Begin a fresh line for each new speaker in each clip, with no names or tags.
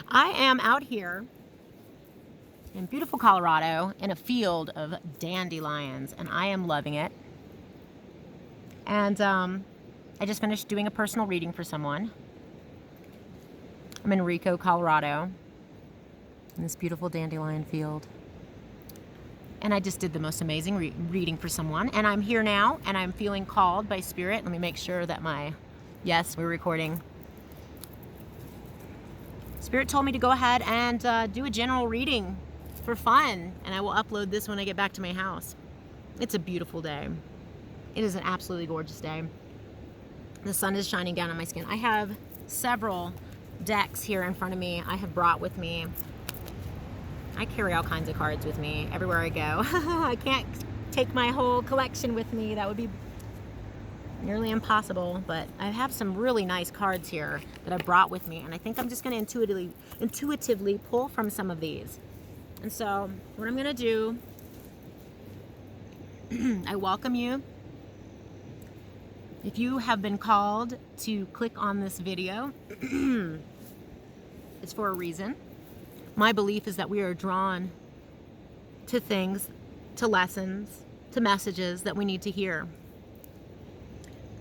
I am out here in beautiful Colorado in a field of dandelions, and I am loving it. And I just finished doing a personal reading for someone. I'm in Rico, Colorado, in this beautiful dandelion field. And I just did the most amazing reading for someone. And I'm here now, and I'm feeling called by Spirit. Let me make sure that yes, we're recording. Spirit told me to go ahead and do a general reading for fun. And I will upload this when I get back to my house. It's a beautiful day. It is an absolutely gorgeous day. The sun is shining down on my skin. I have several decks here in front of me I have brought with me. I carry all kinds of cards with me everywhere I go. I can't take my whole collection with me. That would be nearly impossible, but I have some really nice cards here that I brought with me, and I think I'm just going to intuitively pull from some of these. And so what I'm going to do, I welcome you. If you have been called to click on this video, it's for a reason. My belief is that we are drawn to things, to lessons, to messages that we need to hear.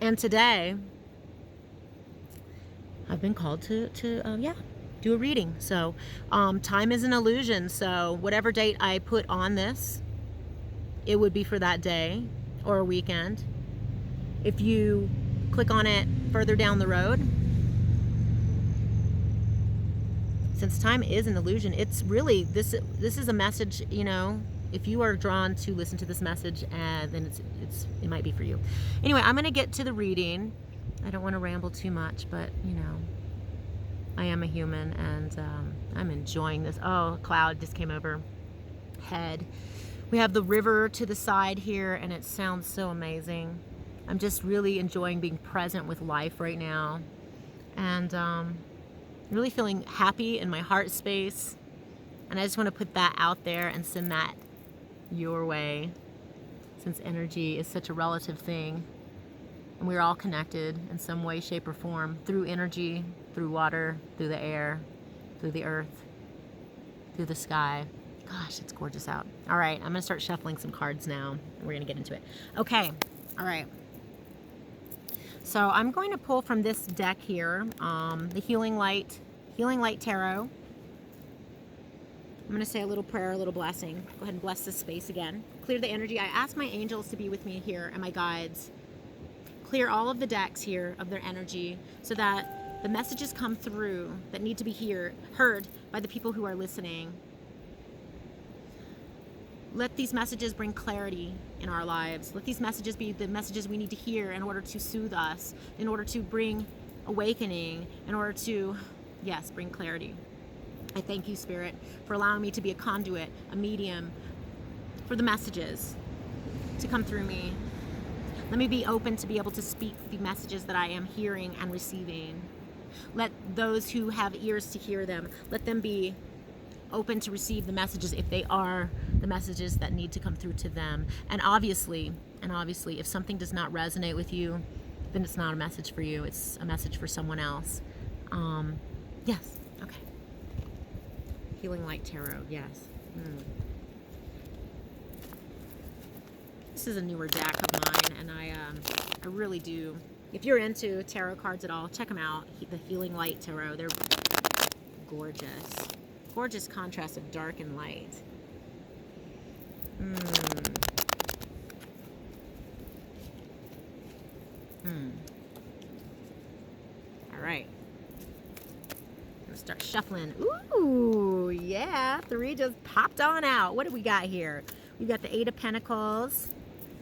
And today, I've been called to do a reading. So time is an illusion. So whatever date I put on this, it would be for that day or a weekend. If you click on it further down the road, since time is an illusion, it's really, this is a message, you know, if you are drawn to listen to this message, then it might be for you. Anyway, I'm going to get to the reading. I don't want to ramble too much, but, you know, I am a human, and I'm enjoying this. Oh, a cloud just came over head. We have the river to the side here, and it sounds so amazing. I'm just really enjoying being present with life right now, and really feeling happy in my heart space. And I just want to put that out there and send that your way, since energy is such a relative thing, and we're all connected in some way, shape, or form, through energy, through water, through the air, through the earth, through the sky. Gosh, it's gorgeous out. All right, I'm gonna start shuffling some cards now, and we're gonna get into it. Okay, all right. So I'm going to pull from this deck here, the Healing Light Tarot. I'm going to say a little prayer, a little blessing. Go ahead and bless this space again. Clear the energy. I ask my angels to be with me here and my guides. Clear all of the decks here of their energy so that the messages come through that need to be heard by the people who are listening. Let these messages bring clarity in our lives. Let these messages be the messages we need to hear in order to soothe us, in order to bring awakening, in order to, yes, bring clarity. I thank you, Spirit, for allowing me to be a conduit, a medium for the messages to come through me. Let me be open to be able to speak the messages that I am hearing and receiving. Let those who have ears to hear them, let them be open to receive the messages if they are the messages that need to come through to them. And obviously, if something does not resonate with you, then it's not a message for you. It's a message for someone else. Yes. Okay. Healing Light Tarot. Yes. This is a newer deck of mine, and I really do. If you're into tarot cards at all, check them out. The Healing Light Tarot. They're gorgeous. Gorgeous contrast of dark and light. All right. I'm gonna start shuffling. Ooh, yeah. 3 just popped on out. What do we got here? We got the 8 of Pentacles.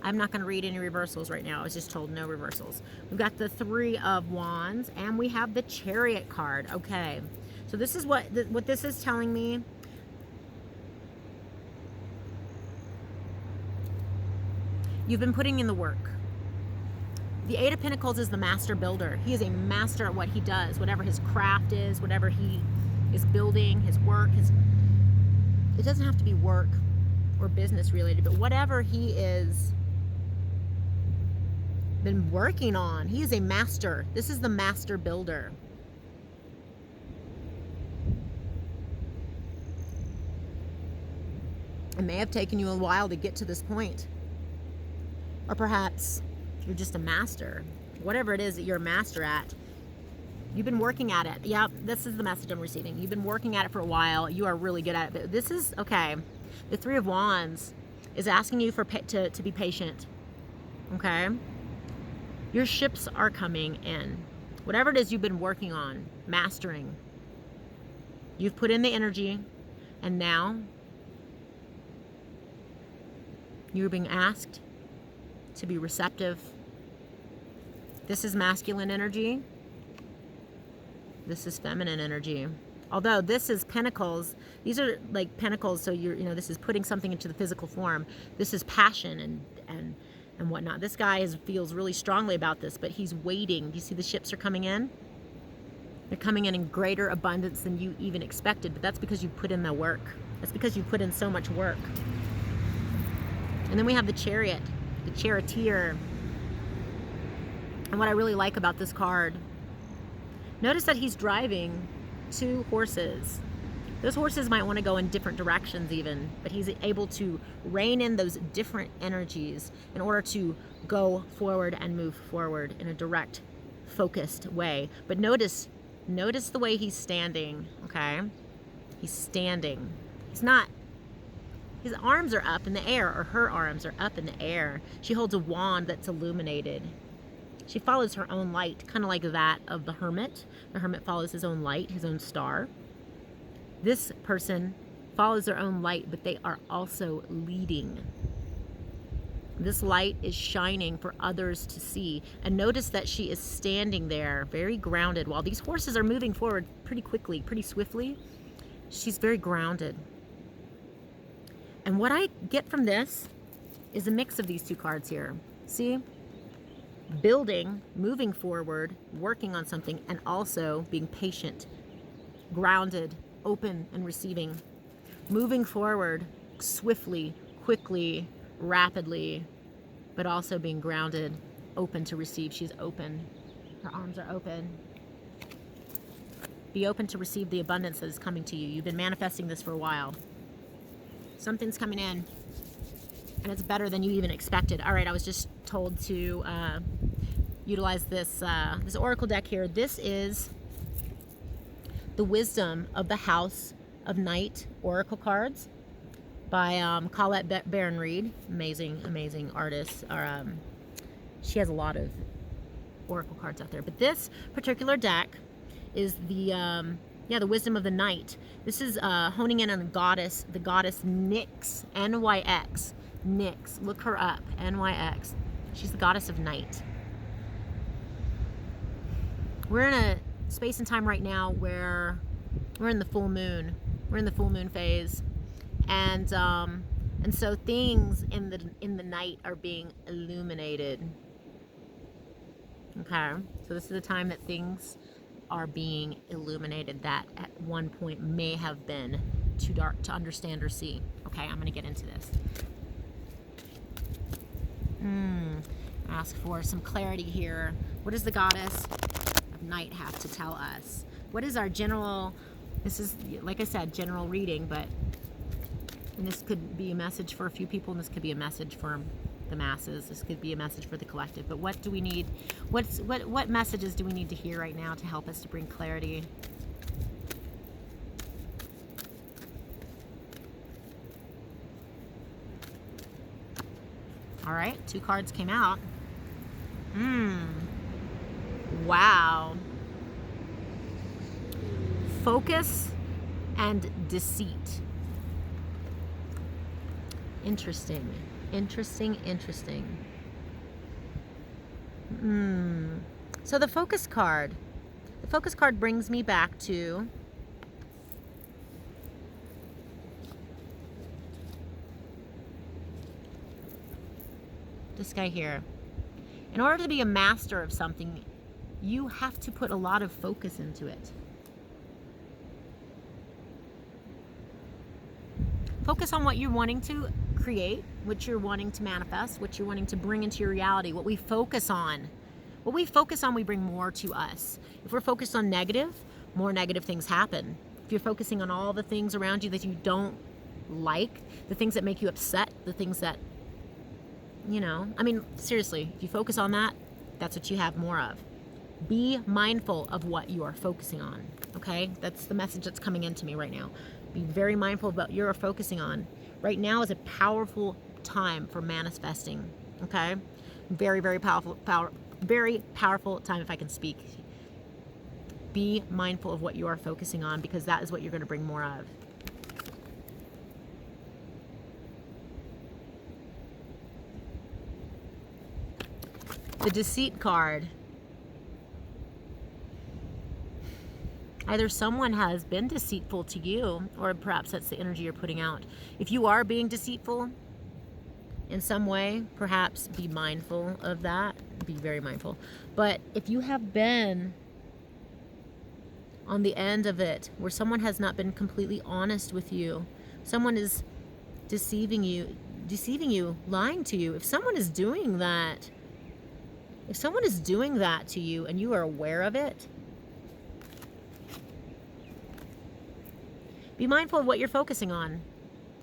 I'm not going to read any reversals right now. I was just told no reversals. We've got the 3 of Wands, and we have the Chariot card. Okay. So this is what this is telling me. You've been putting in the work. The 8 of Pentacles is the master builder. He is a master at what he does, whatever his craft is, whatever he is building, his work. It doesn't have to be work or business related, but whatever he is been working on, he is a master. This is the master builder. It may have taken you a while to get to this point. Or perhaps you're just a master. Whatever it is that you're a master at, you've been working at it. Yeah, this is the message I'm receiving. You've been working at it for a while. You are really good at it. But this is, okay, the Three of Wands is asking you to be patient. Okay? Your ships are coming in. Whatever it is you've been working on, mastering, you've put in the energy, and now you're being asked to be receptive. This is masculine energy. This is feminine energy. Although this is pentacles, these are like pentacles, so this is putting something into the physical form. This is passion and whatnot. This guy feels really strongly about this, but he's waiting. Do you see the ships are coming in? They're coming in greater abundance than you even expected, but that's because you put in the work. That's because you put in so much work. And then we have the Chariot, the Charioteer. And what I really like about this card, notice that he's driving 2 horses. Those horses might want to go in different directions even, but he's able to rein in those different energies in order to go forward and move forward in a direct, focused way. But notice the way he's standing, okay? He's standing. He's not, his arms are up in the air, or her arms are up in the air. She holds a wand that's illuminated. She follows her own light, kind of like that of the hermit. The hermit follows his own light, his own star. This person follows their own light, but they are also leading. This light is shining for others to see. And notice that she is standing there, very grounded. While these horses are moving forward pretty quickly, pretty swiftly, she's very grounded. And what I get from this is a mix of these 2 cards here. See? Building, moving forward, working on something, and also being patient, grounded, open, and receiving. Moving forward swiftly, quickly, rapidly, but also being grounded, open to receive. She's open. Her arms are open. Be open to receive the abundance that is coming to you. You've been manifesting this for a while. Something's coming in, and it's better than you even expected. All right, I was just told to utilize this oracle deck here. This is the Wisdom of the House of Night oracle cards by Colette Baron Reed. Amazing artist. She has a lot of oracle cards out there, but this particular deck is the Wisdom of the Night. This is honing in on the goddess Nyx, Nyx. Nyx, look her up, Nyx. She's the goddess of night. We're in a space and time right now where we're in the full moon. We're in the full moon phase, and so things in the night are being illuminated. Okay, so this is the time that things are being illuminated that at one point may have been too dark to understand or see. Okay, I'm gonna get into this. Ask for some clarity here. What does the goddess of night have to tell us? What is our general, this is, like I said, general reading, and this could be a message for a few people, and this could be a message for the masses. This could be a message for the collective. But what do we need? What messages do we need to hear right now to help us to bring clarity? All right, 2 cards came out. Wow. Focus and deceit. Interesting. So the focus card brings me back to this guy here. In order to be a master of something, you have to put a lot of focus into it. Focus on what you're wanting to create, what you're wanting to manifest, what you're wanting to bring into your reality. What we focus on, we bring more to us. If we're focused on negative, more negative things happen. If you're focusing on all the things around you that you don't like, the things that make you upset, the things that, you know, I mean, seriously, if you focus on that, that's what you have more of. Be mindful of what you are focusing on, okay? That's the message that's coming into me right now. Be very mindful of what you're focusing on. Right now is a powerful time for manifesting, okay? Very, very very powerful time, if I can speak. Be mindful of what you are focusing on, because that is what you're going to bring more of. The Deceit card. Either someone has been deceitful to you, or perhaps that's the energy you're putting out. If you are being deceitful in some way, perhaps be mindful of that. Be very mindful. But if you have been on the end of it, where someone has not been completely honest with you, someone is deceiving you, lying to you. If someone is doing that to you and you are aware of it, be mindful of what you're focusing on.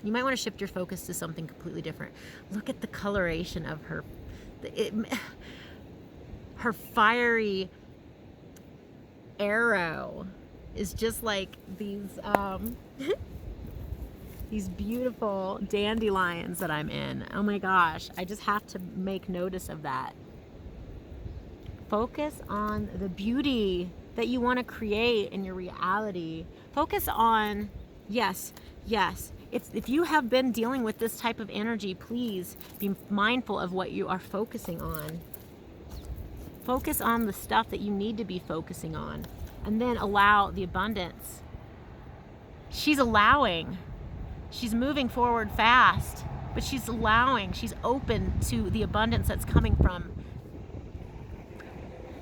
You might want to shift your focus to something completely different. Look at the coloration of her. Her fiery arrow is just like these these beautiful dandelions that I'm in. Oh my gosh, I just have to make notice of that. Focus on the beauty that you want to create in your reality. Focus on, yes. If you have been dealing with this type of energy, please be mindful of what you are focusing on. Focus on the stuff that you need to be focusing on, and then allow the abundance. She's allowing. She's moving forward fast, but she's allowing. She's open to the abundance that's coming from,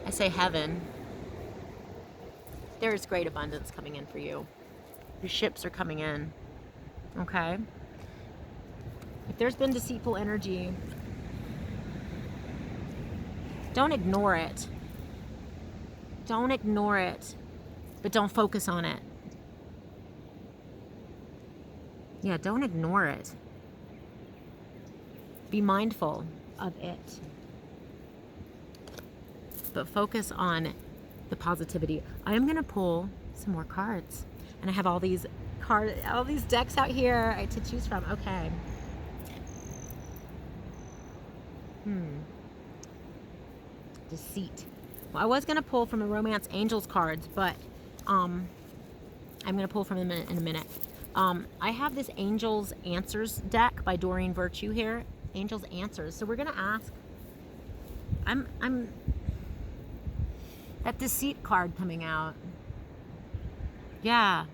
I say, heaven. There is great abundance coming in for you. Your ships are coming in. Okay? If there's been deceitful energy, don't ignore it. Don't ignore it, but don't focus on it. Yeah, don't ignore it. Be mindful of it, but focus on the positivity. I'm gonna pull some more cards, and I have all these decks out here to choose from. Okay. Deceit. Well, I was gonna pull from the Romance Angels cards, but I'm gonna pull from them in a minute. I have this Angels Answers deck by Doreen Virtue here. Angels Answers. So we're gonna ask. I'm that Deceit card coming out. Yeah.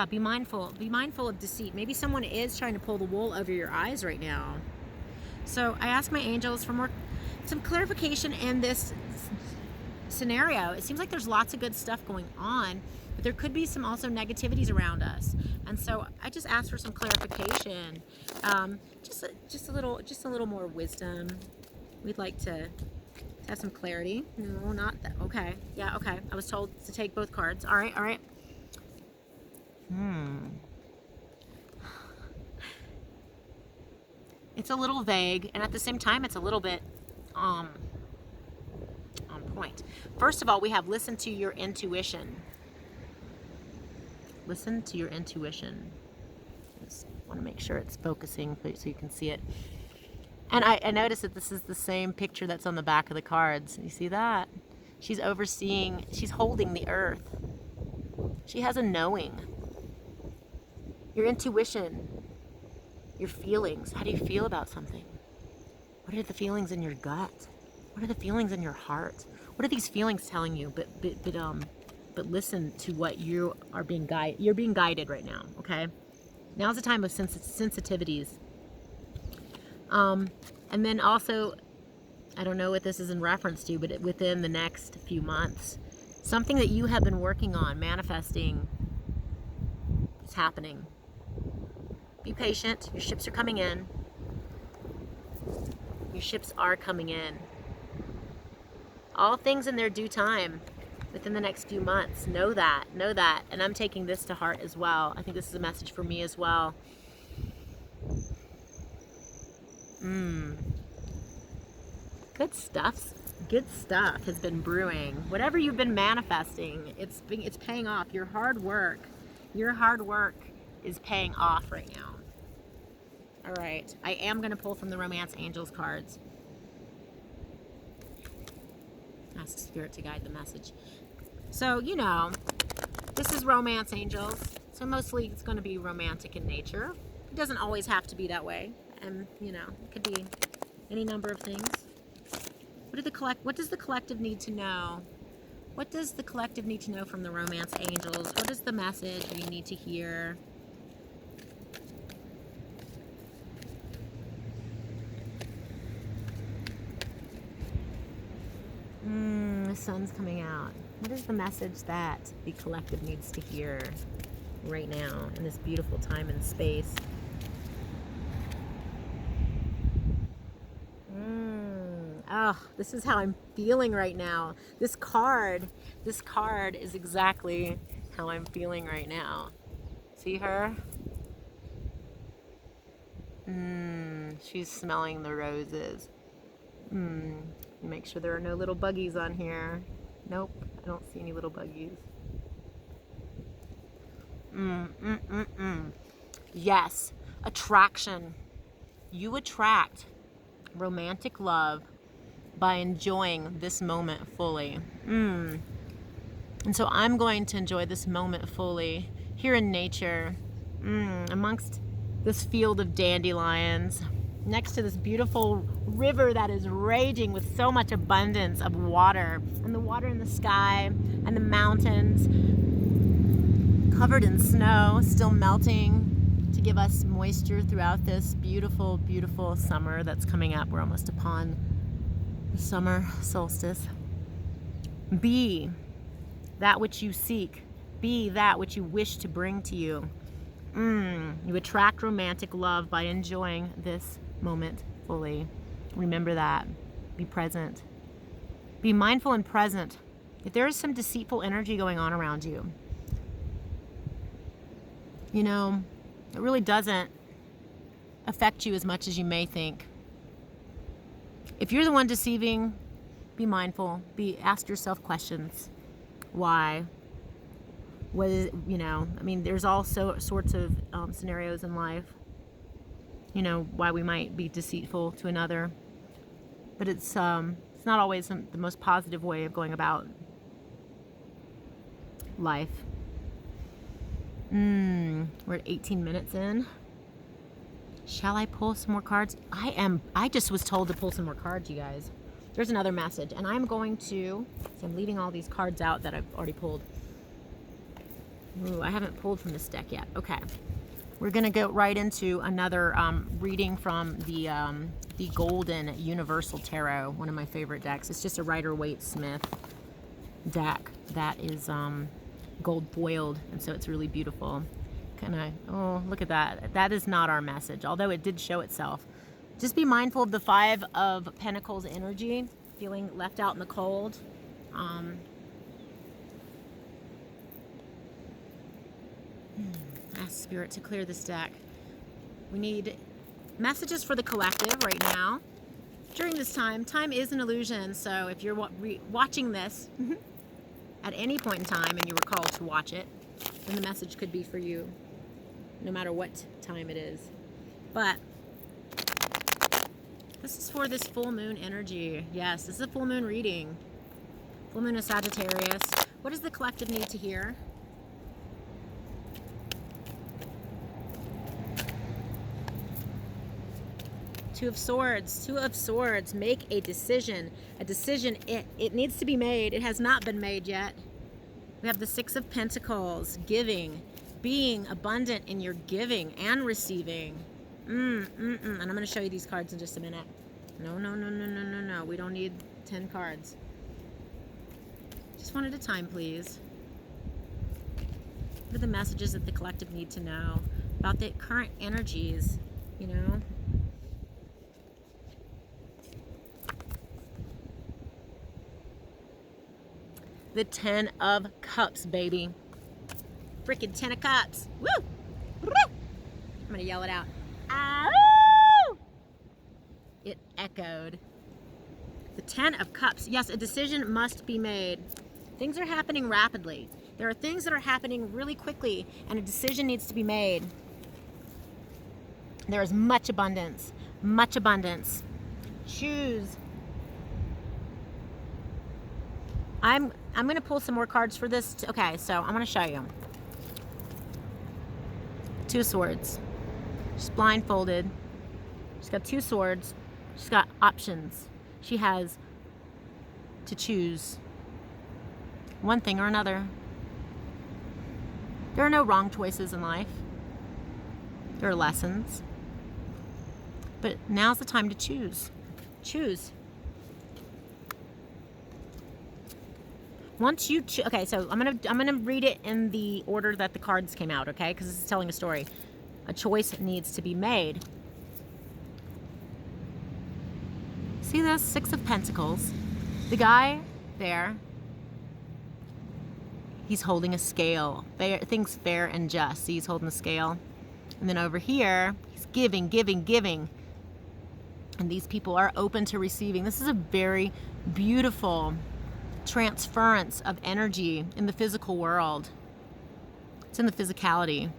Be mindful. Be mindful of deceit. Maybe someone is trying to pull the wool over your eyes right now. So I asked my angels for some clarification in this scenario. It seems like there's lots of good stuff going on, but there could be some also negativities around us. And so I just asked for some clarification, just a little more wisdom. We'd like to have some clarity. No, not that. Okay. Yeah. Okay. I was told to take both cards. All right. It's a little vague, and at the same time, it's a little bit on point. First of all, we have listen to your intuition. Listen to your intuition. Just want to make sure it's focusing so you can see it. And I noticed that this is the same picture that's on the back of the cards. You see that? She's overseeing, she's holding the earth. She has a knowing. Your intuition, your feelings. How do you feel about something? What are the feelings in your gut? What are the feelings in your heart? What are these feelings telling you? But listen to what you are being guided. You're being guided right now. Okay. Now's the time of sensitivities. And then also, I don't know what this is in reference to, but within the next few months, something that you have been working on, manifesting, is happening. Be patient. Your ships are coming in. Your ships are coming in. All things in their due time within the next few months. Know that. And I'm taking this to heart as well. I think this is a message for me as well. Mmm. Good stuff. Good stuff has been brewing. Whatever you've been manifesting, it's paying off. Your hard work is paying off right now. All right, I am going to pull from the Romance Angels cards. Ask Spirit to guide the message. So, you know, this is Romance Angels. So mostly it's going to be romantic in nature. It doesn't always have to be that way. And, you know, it could be any number of things. What does the collective need to know? What does the collective need to know from the Romance Angels? What is the message we need to hear? The sun's coming out. What is the message that the collective needs to hear right now in this beautiful time and space? Oh, this is how I'm feeling right now. This card is exactly how I'm feeling right now. See her? She's smelling the roses. Make sure there are no little buggies on here. Nope, I don't see any little buggies. Yes, attraction. You attract romantic love by enjoying this moment fully. And so I'm going to enjoy this moment fully here in nature, amongst this field of dandelions, next to this beautiful river that is raging with so much abundance of water, and the water in the sky, and the mountains covered in snow, still melting to give us moisture throughout this beautiful, beautiful summer that's coming up. We're almost upon the summer solstice. Be that which you seek. Be that which you wish to bring to you. You attract romantic love by enjoying this moment fully. Remember that. Be present. Be mindful and present. If there is some deceitful energy going on around you, you know, it really doesn't affect you as much as you may think. If you're the one deceiving, be mindful. Ask yourself questions. Why? What is, you know, I mean, there's all sorts of scenarios in life, you know, why we might be deceitful to another. But it's not always the most positive way of going about life. We're at 18 minutes in. Shall I pull some more cards? I just was told to pull some more cards, you guys. There's another message, and I'm leaving all these cards out that I've already pulled. Ooh, I haven't pulled from this deck yet. Okay. We're going to go right into another reading from the Golden Universal Tarot, one of my favorite decks. It's just a Rider-Waite-Smith deck that is gold foiled, and so it's really beautiful. Oh, look at that. That is not our message, although it did show itself. Just be mindful of the Five of Pentacles energy, feeling left out in the cold. Ask Spirit to clear this deck. We need messages for the collective right now. During this time is an illusion, so if you're watching this at any point in time and you were called to watch it, then the message could be for you, no matter what time it is. But this is for this full moon energy. Yes, this is a full moon reading. Full moon of Sagittarius. What does the collective need to hear? Two of Swords. Make a decision. It needs to be made. It has not been made yet. We have the Six of Pentacles. Giving. Being abundant in your giving and receiving. And I'm going to show you these cards in just a minute. No. We don't need 10 cards. Just one at a time, please. What are the messages that the collective need to know about the current energies, you know? The 10 of Cups, baby. Freaking 10 of Cups. Woo! Woo! I'm going to yell it out. Ow! it echoed. The 10 of Cups. Yes, a decision must be made. Things are happening rapidly. There are things that are happening really quickly, and a decision needs to be made. There is much abundance. Much abundance. Choose. I'm going to pull some more cards for this. Okay, so I'm going to show you. 2 of Swords. She's blindfolded. She's got 2 swords. She's got options. She has to choose one thing or another. There are no wrong choices in life. There are lessons. But now's the time to choose. Choose. Once you okay, so I'm gonna read it in the order that the cards came out, okay? Because this is telling a story. A choice needs to be made. See this? 6 of Pentacles. The guy there, he's holding a scale. Things fair and just. See, he's holding the scale. And then over here, he's giving, giving, giving. And these people are open to receiving. This is a very beautiful transference of energy in the physical world. It's in the physicality.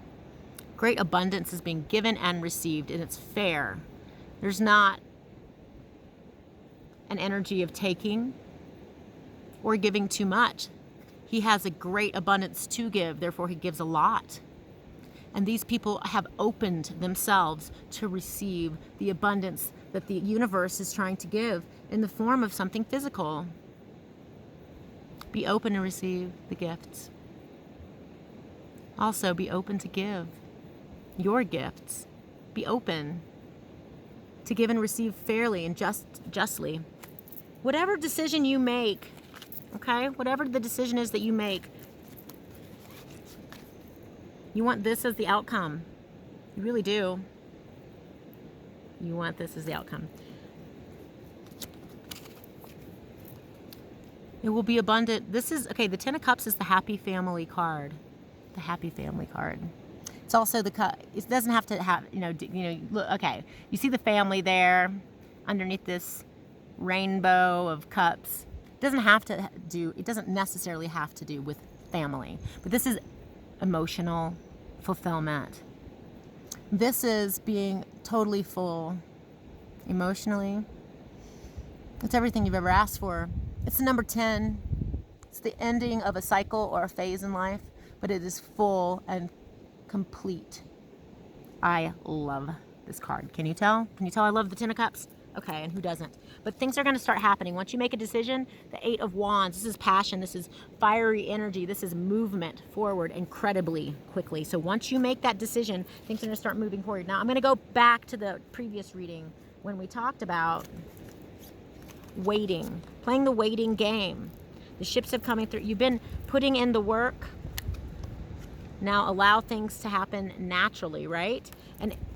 Great abundance is being given and received, and it's fair. There's not an energy of taking or giving too much. He has a great abundance to give, therefore he gives a lot. And these people have opened themselves to receive the abundance that the universe is trying to give in the form of something physical. Be open to receive the gifts. Also, be open to give your gifts. Be open to give and receive fairly and justly. Whatever decision you make, okay? Whatever the decision is that you make, you want this as the outcome. You really do. You want this as the outcome. It will be abundant. This is, okay, the 10 of Cups is the happy family card. The happy family card. It's also the, it doesn't have to have, look, okay. You see the family there underneath this rainbow of cups. It doesn't necessarily have to do with family. But this is emotional fulfillment. This is being totally full emotionally. It's everything you've ever asked for. It's the number 10. It's the ending of a cycle or a phase in life, but it is full and complete. I love this card. Can you tell? Can you tell I love the 10 of Cups? Okay, and who doesn't? But things are going to start happening. Once you make a decision, the 8 of Wands, this is passion, this is fiery energy, this is movement forward incredibly quickly. So once you make that decision, things are going to start moving forward. Now I'm going to go back to the previous reading when we talked about waiting, playing the waiting game. The ships have coming through. You've been putting in the work. Now allow things to happen naturally, right?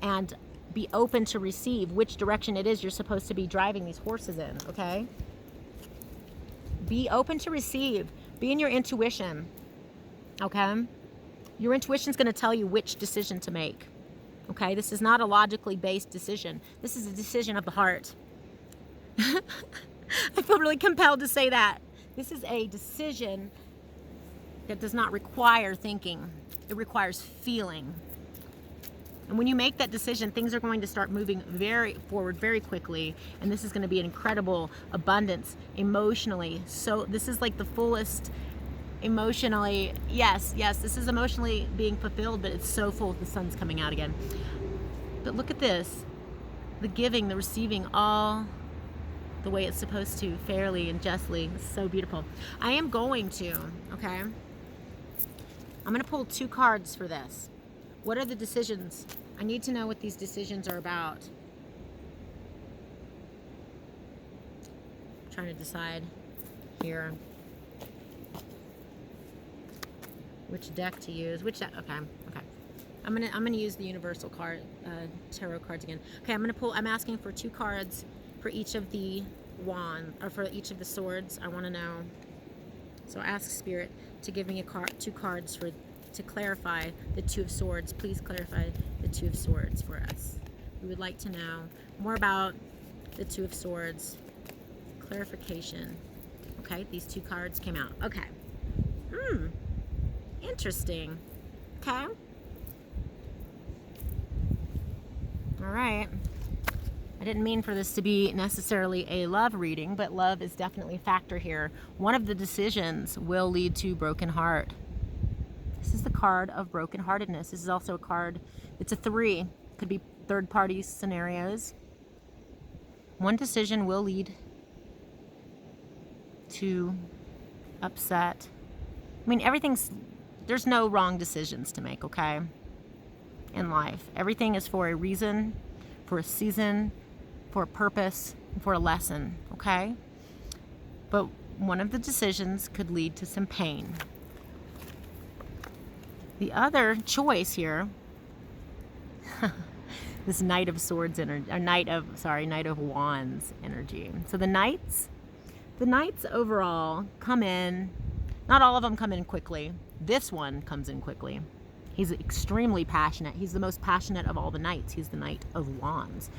And be open to receive which direction it is you're supposed to be driving these horses in, okay? Be open to receive. Be in your intuition, okay? Your intuition's going to tell you which decision to make, okay? This is not a logically based decision. This is a decision of the heart. I feel really compelled to say that. This is a decision that does not require thinking. It requires feeling. And when you make that decision, things are going to start moving forward very quickly. And this is going to be an incredible abundance emotionally. So this is like the fullest emotionally. Yes, this is emotionally being fulfilled, but it's so full. The sun's coming out again. But look at this. The giving, the receiving, all the way it's supposed to, fairly and justly. It's so beautiful. I am going to, okay? I'm going to pull 2 cards for this. What are the decisions? I need to know what these decisions are about. I'm trying to decide here which deck to use. Which deck? Okay. I'm gonna use the universal card, tarot cards again. Okay, I'm asking for 2 cards for each of the or for each of the swords. I want to know. So ask Spirit to give me 2 cards to clarify the 2 of Swords. Please clarify the 2 of Swords for us. We would like to know more about the Two of Swords. Clarification. Okay, these two cards came out. Okay. Interesting. Okay. All right. I didn't mean for this to be necessarily a love reading, but love is definitely a factor here. One of the decisions will lead to broken heart. This is the card of brokenheartedness. This is also a card, it's a 3. Could be third party scenarios. One decision will lead to upset. I mean, there's no wrong decisions to make, okay? In life. Everything is for a reason, for a season, for a purpose, and for a lesson, okay? But one of the decisions could lead to some pain. The other choice here, this Knight of Swords energy, or Knight of Wands energy. So the Knights overall come in, not all of them come in quickly. This one comes in quickly. He's extremely passionate. He's the most passionate of all the Knights. He's the Knight of Wands.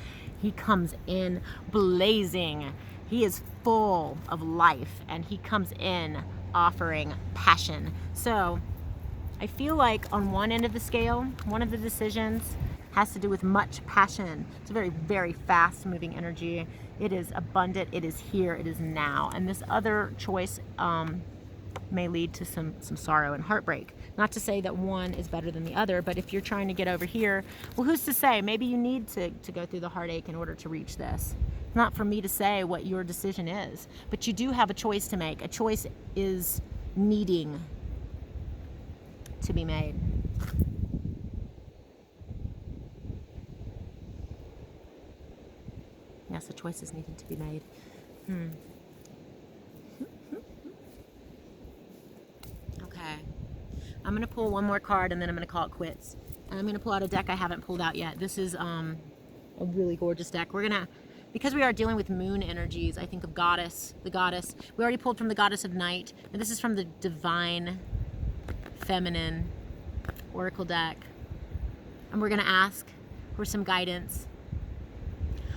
He comes in blazing. He is full of life, and he comes in offering passion. So I feel like on one end of the scale, one of the decisions has to do with much passion. It's a very, very fast moving energy. It is abundant. It is here. It is now. And this other choice may lead to some sorrow and heartbreak. Not to say that one is better than the other, but if you're trying to get over here, well, who's to say? Maybe you need to go through the heartache in order to reach this. It's not for me to say what your decision is, but you do have a choice to make. A choice is needing to be made. Yes, a choice is needed to be made. Okay. I'm going to pull one more card and then I'm going to call it quits. And I'm going to pull out a deck I haven't pulled out yet. This is a really gorgeous deck. We're going to, because we are dealing with moon energies, I think of goddess, the goddess. We already pulled from the goddess of night. And this is from the divine feminine oracle deck. And we're going to ask for some guidance.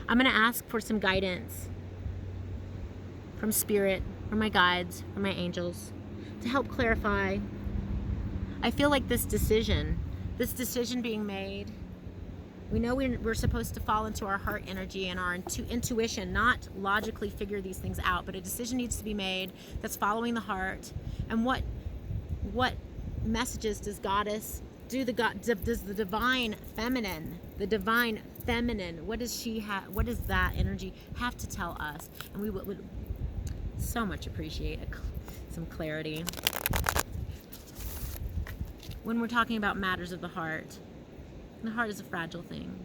I'm going to ask for some guidance from spirit, from my guides, from my angels, to help clarify. I feel like this decision being made, we know we're supposed to fall into our heart energy and our intuition, not logically figure these things out, but a decision needs to be made that's following the heart. And what messages does goddess does the divine feminine, what does she have, what does that energy have to tell us? And we would so much appreciate some clarity when we're talking about matters of the heart. The heart is a fragile thing.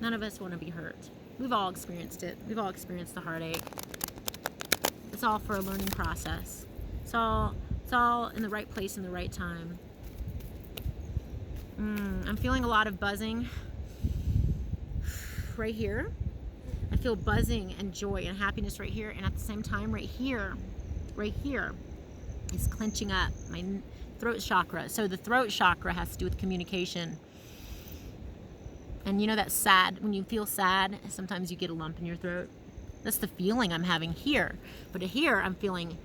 None of us want to be hurt. We've all experienced it. We've all experienced the heartache. It's all for a learning process. It's all in the right place in the right time. I'm feeling a lot of buzzing right here. I feel buzzing and joy and happiness right here, and at the same time right here is clenching up my throat chakra. So the throat chakra has to do with communication. And you know that sad, when you feel sad, sometimes you get a lump in your throat. That's the feeling I'm having here. But here I'm feeling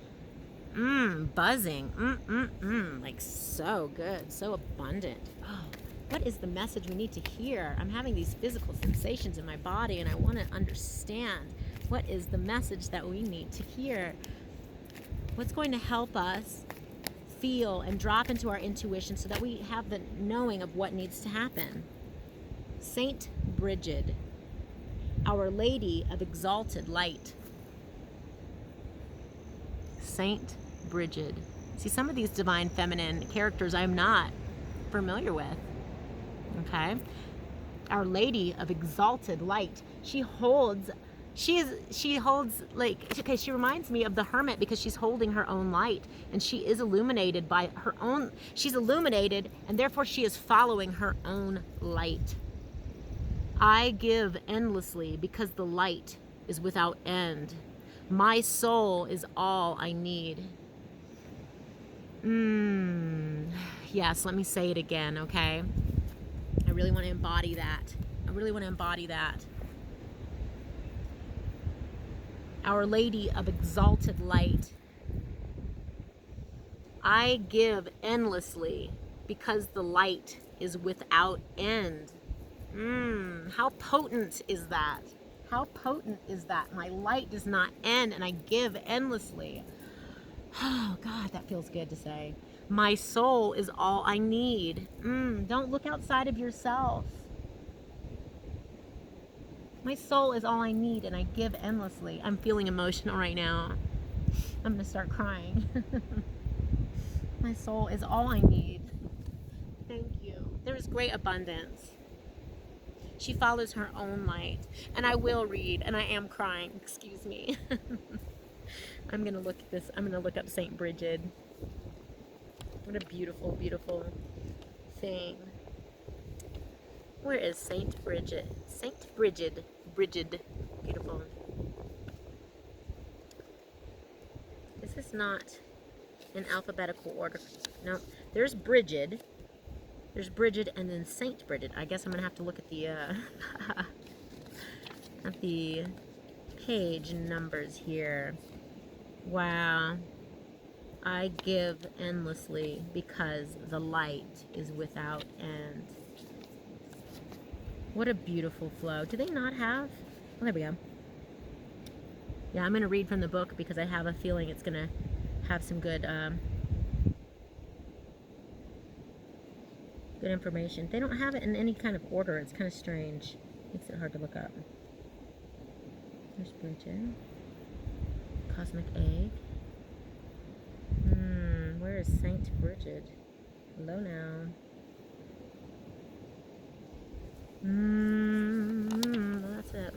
buzzing, like so good, so abundant. Oh, what is the message we need to hear? I'm having these physical sensations in my body, and I want to understand what is the message that we need to hear. What's going to help us feel and drop into our intuition so that we have the knowing of what needs to happen. Saint Bridget, Our Lady of Exalted Light. Saint Bridget. See, some of these divine feminine characters I'm not familiar with. Okay? Our Lady of Exalted Light. She holds like, okay, she reminds me of the hermit because she's holding her own light, and she is illuminated by her own, she's illuminated, and therefore she is following her own light. I give endlessly because the light is without end. My soul is all I need. Yes, let me say it again, okay? I really want to embody that. Our Lady of Exalted Light. I give endlessly because the light is without end. How potent is that? How potent is that? My light does not end and I give endlessly. Oh God, that feels good to say. My soul is all I need. Don't look outside of yourself. My soul is all I need and I give endlessly. I'm feeling emotional right now. I'm gonna start crying. My soul is all I need. Thank you. There is great abundance. She follows her own light. And I will read, and I am crying. Excuse me. I'm gonna look at this. I'm gonna look up Saint Bridget. What a beautiful, beautiful thing. Where is Saint Bridget? Saint Bridget. Bridget. Beautiful. This is not in alphabetical order. No, there's Bridget. There's Bridget and then Saint Bridget. I guess I'm gonna have to look at the at the page numbers here. Wow. I give endlessly because the light is without end. What a beautiful flow. Do they not have? Oh, there we go. Yeah, I'm gonna read from the book because I have a feeling it's gonna have some good good information. They don't have it in any kind of order. It's kind of strange. Makes it hard to look up. There's Bridget. Cosmic Egg. Where is Saint Bridget? Hello now. That's it.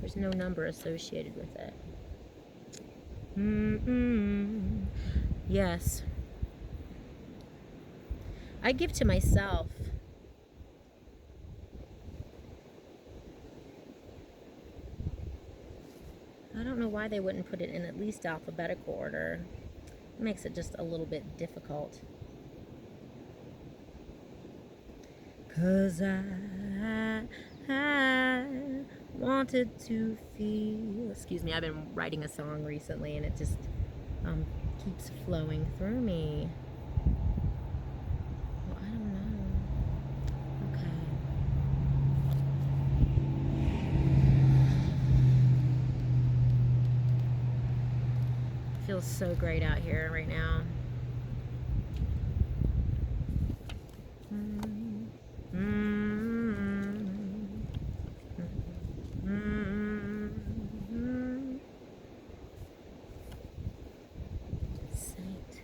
There's no number associated with it. Yes. I give to myself. I don't know why they wouldn't put it in at least alphabetical order. It makes it just a little bit difficult. 'Cause I wanted to feel... Excuse me, I've been writing a song recently and it just keeps flowing through me. Well, I don't know. Okay. Feels so great out here right now. Saint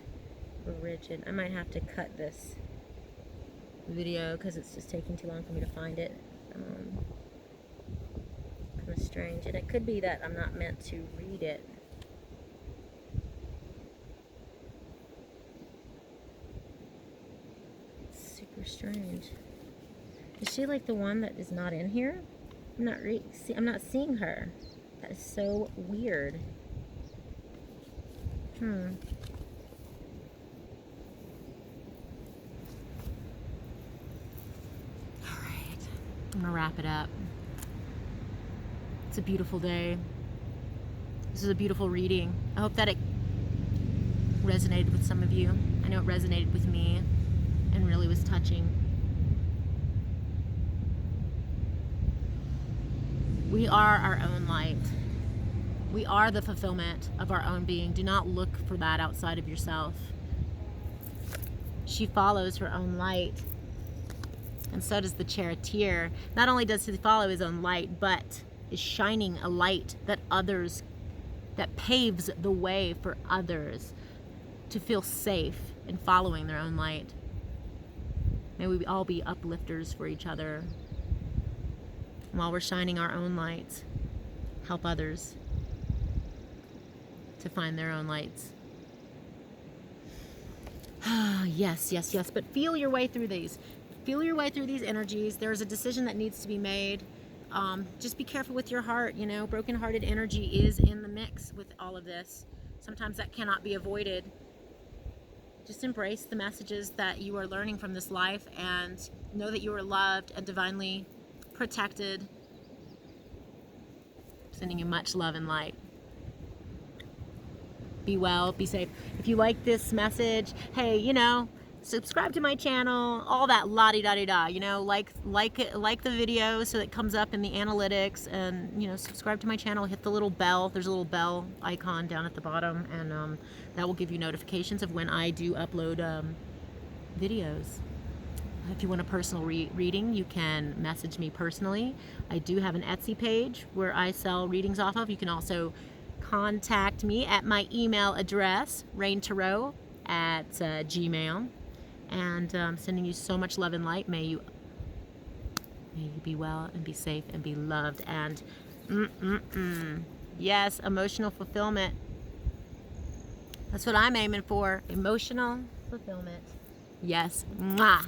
Bridget. I might have to cut this video because it's just taking too long for me to find it. Kind of strange, and it could be that I'm not meant to read it. Super strange. Is she like the one that is not in here? I'm not seeing her. That is so weird. Alright. I'm gonna wrap it up. It's a beautiful day. This is a beautiful reading. I hope that it resonated with some of you. I know it resonated with me and really was touching. We are our own light. We are the fulfillment of our own being. Do not look for that outside of yourself. She follows her own light. And so does the charioteer. Not only does he follow his own light, but is shining a light that paves the way for others to feel safe in following their own light. May we all be uplifters for each other. While we're shining our own lights, help others to find their own lights. Yes, yes, yes. But feel your way through these. Feel your way through these energies. There's a decision that needs to be made. Just be careful with your heart. You know, broken-hearted energy is in the mix with all of this. Sometimes that cannot be avoided. Just embrace the messages that you are learning from this life and know that you are loved and divinely protected. Sending you much love and light. Be well, be safe. If you like this message, hey, you know, subscribe to my channel, all that la-di-da-di-da, you know, like the video so that it comes up in the analytics, and, you know, subscribe to my channel, hit the little bell. There's a little bell icon down at the bottom, and that will give you notifications of when I do upload videos. If you want a personal reading, you can message me personally. I do have an Etsy page where I sell readings off of. You can also contact me at my email address, raintarot@gmail. And sending you so much love and light. May you be well and be safe and be loved. And yes, emotional fulfillment. That's what I'm aiming for. Emotional fulfillment. Yes. Mwah.